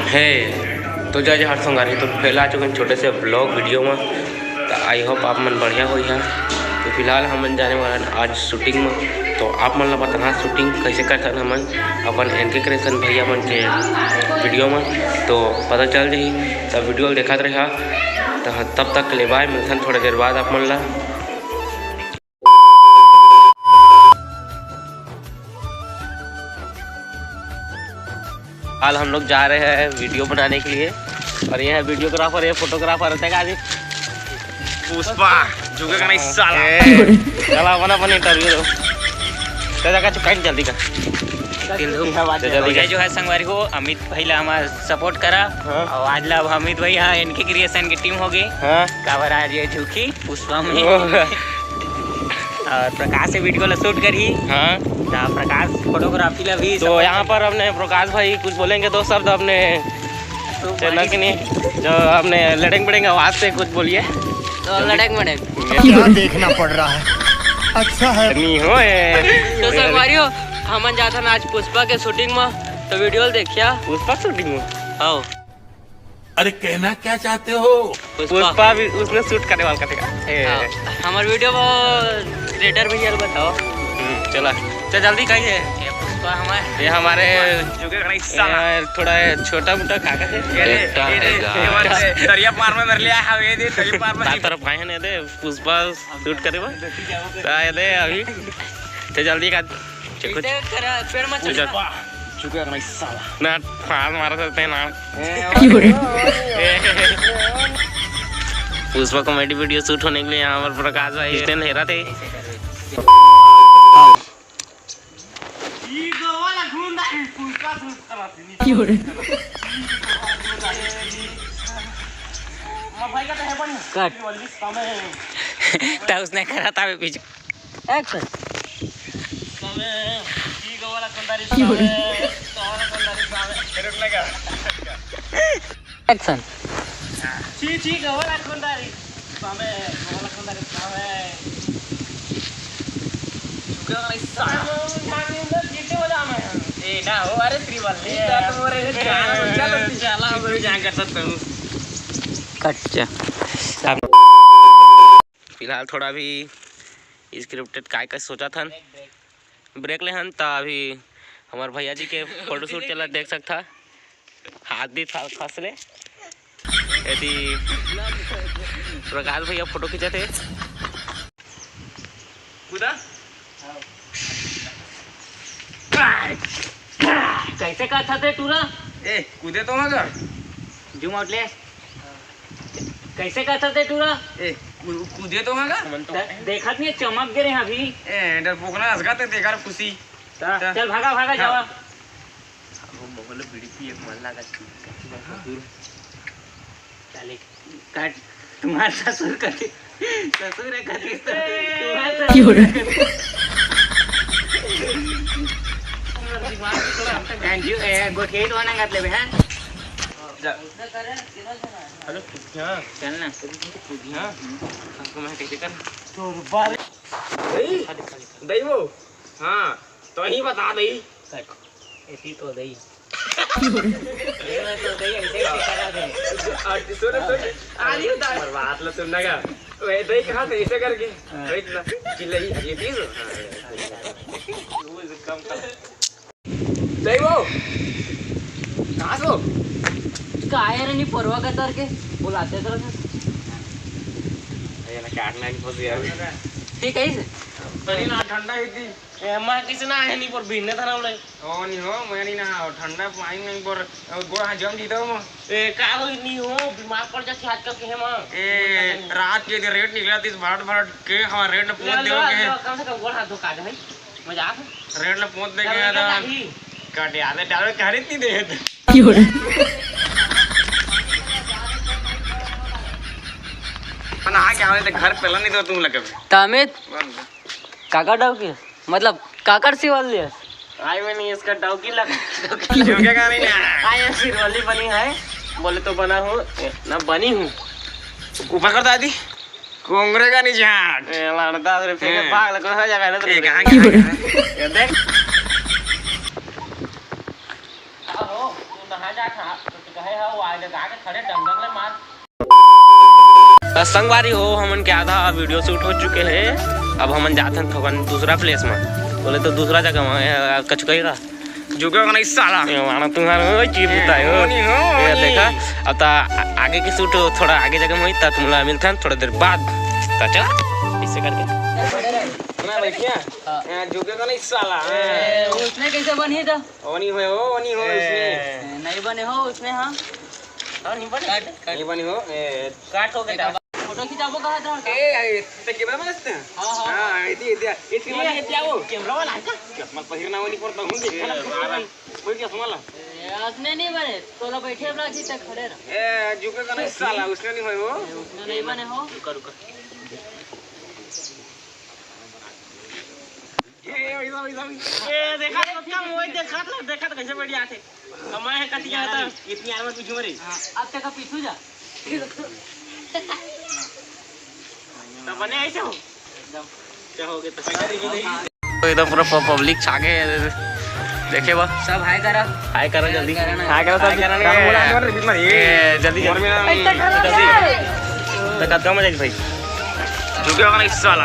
है तो जय हर संगारी तो पहला आ चुके हैं छोटे से ब्लॉग वीडियो में। तो आई होप आप मन बढ़िया हुई है। तो फिलहाल हम जाने वाला हैं आज शूटिंग में। तो आप मन ला बताना शूटिंग कैसे करते हैं हमन अपन एनके क्रिएशन भैया मन के वीडियो में, तो पता चल जाही। तब वीडियो देखते रहा। तो तब तक ले बाय, मिलते हैं थोड़ी देर बाद आप मन ला। हाल हम लोग जा रहे हैं वीडियो बनाने के लिए और ये है वीडियोग्राफर, ये फोटोग्राफर होता है पुष्पा झुकेगा नहीं साला। चला अपन इंटरव्यू दो जगह चुकाई जल्दी का जो है संगवारी को अमित भाई ला हमारा सपोर्ट करा। हाँ? और आज ला अमित भाई हाँ इनके क्रिएशन की टीम हो गई। हाँ? काबर आज ये झुकी पुष्पा में और प्रकाश से वीडियो ला शूट करी। हाँ? प्रकाश फोटोग्राफी ला भी। तो यहाँ पर अपने प्रकाश भाई कुछ बोलेंगे दो शब्द अपने चैनल के नहीं, जो अपने लड़ेंग बड़ेंगे आवाज से कुछ बोलिए। तो लड़ेंग बड़ेंगे क्या देखना पड़ रहा है। अच्छा है नहीं हो तो संगवारियों हम जाता ना आज पुष्पा के शूटिंग में। तो वीडियो देखिया पुष्पा शूटिंग में। हाँ अरे कहना क्या चाहते हो। पुष्पा भी उसने शूट करने वाला करेगा। हमारे वीडियो क्रिएटर भैया बताओ। चला तो जल्दी कहिए। पुष्पा हमारे ये हमारे थोड़ा छोटा मोटा कागज है दरिया पार में मेरे लिए आए दे दरिया पार में तरफ आए हैं दे पुष्पा शूट करे दे अभी तो जल्दी का पेड़ में चुके नहीं साला ना फाड़ मार सकते हैं ना। पुष्पा कॉमेडी वीडियो शूट होने के लिए यहाँ पर प्रकाश भाई स्टैंड हेरा थे। तो उसने करा था पीछे एक्शन एक्शन फिलहाल थोड़ा भी स्क्रिप्टेड काय का सोचा था ब्रेक ले हन। तो अभी हमारे भैया जी के फोटोशूट चला देख सकता हाथ भी फंसले यदि प्रकाश भैया फोटो खींचे थे कैसे कहा था टूरा ए कूदे तो मगर जूम आउट ले कैसे कहा था टूरा ए कूदे तो मगर देखा नहीं चमक गिरे हैं अभी ए डर पोकना हंसगाते देखा खुशी चल भागा भागा जावा मोबाइल बीड़ी एक मन लगा चले काट तुम्हारे ससुर कथी ससुर है कथी गोठेट वाना घातले बे हैं हेलो चल ना हमको मैं कैसे कर तो बारे दई वो हाँ तो ही बता दई ऐसी तो दई तो दई ऐसे करा दे सुन आली बता बात ला सुनना का वे दई कहां से ऐसे करके वेट ना चिल्लाई ये प्लीज वो कम कर दई वो कहां सो काय रे नहीं परवा का तर के बुलाते तर ये ना काटना नहीं फंस गया ठीक है इसे तनी ना ठंडा ही थी मैं किसी ना है नहीं पर बिन्ने था ना ले ओ नहीं हो मैं नहीं ना ठंडा पानी नहीं पर गोड़ा जम जीता हूं ए का हो नहीं हो बीमार पड़ जा हाथ का के मां ए रात के रेट निकला 30 भरट के हमारा रेट ने पहुंच दे के कम से कम गोड़ा धोखा दे भाई मजाक रेट ने पहुंच दे के था काटे आले डालो खरीद नहीं दे ना क्या वाले घर पहला नहीं तो तुम लगे तमित काका डाउ की मतलब काकर सी वाली है आई में नहीं इसका डाउ की लग झुकेगा नहीं ना आई ऐसी रोली बनी है बोले तो बना हूँ ना बनी हूँ ऊपर कर दादी कोंगरे का नीचे हाथ लड़ता है फिर भाग लग हो जाएगा ना तो कहां ये देख आओ तू नहा जा खा कहे है वो आगे खड़े डंग ले मार। संगवारी हो हमन के आधा वीडियो शूट हो चुके हैं। अब हमन जाते हैं थोड़ा दूसरा प्लेस में। बोले तो दूसरा जगह में कछ कहेगा जुगा नहीं साला माना तुम्हारा चीप बताओ ये देखा। अब ता आगे की शूट थोड़ा आगे जगह में हुई ता तुमला मिलते हैं थोड़ा देर बाद। ता चल इससे करके ना बैठिया जुगेगा नहीं साला। उसने कैसे बनी था? ओनी हो इसने नहीं बने हो उसने। हाँ नहीं बनी हो काट हो गया। फोटो खिंचाबो कहा था? ए ते कैमरा में असते हां हां इति वाला ये क्या हो कैमरा वाला है का? मत पहिरना वाली पड़ता हूं देख ना बैठ जा सुनाला। उसने नहीं बने तोला बैठे वाला की तक खड़े रह। ए जुगेगा नहीं साला उसने नहीं हो उसने नहीं बने हो। रुक ये देखा तो क्या मोय देखा तो कैसे बैठ जाते कमाए है कतिया था इतनी आर में पीछे मरे। अब तक का पीछू जा तो बने ऐसे हो क्या हो गया तो एकदम पूरा पब्लिक छागे देखे बा सब हाय करा जल्दी हाय करो सब जल्दी तो कब मजा भाई झुके होगा ना इस साल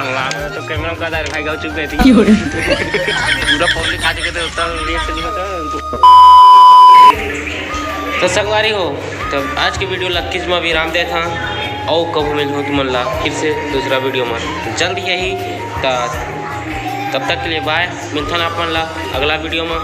तो कैमरा का दार भाई गाँव चुप गए थी पूरा पब्लिक आ चुके थे उतना रिएक्शन नहीं होता। तो संगवारी हो तो आज की वीडियो लक्कीज में विराम दे था और कब मिल हो तुम ला फिर से दूसरा वीडियो में जल्द यही तब तक के लिए बाय मिलता आप मन ला अगला वीडियो में।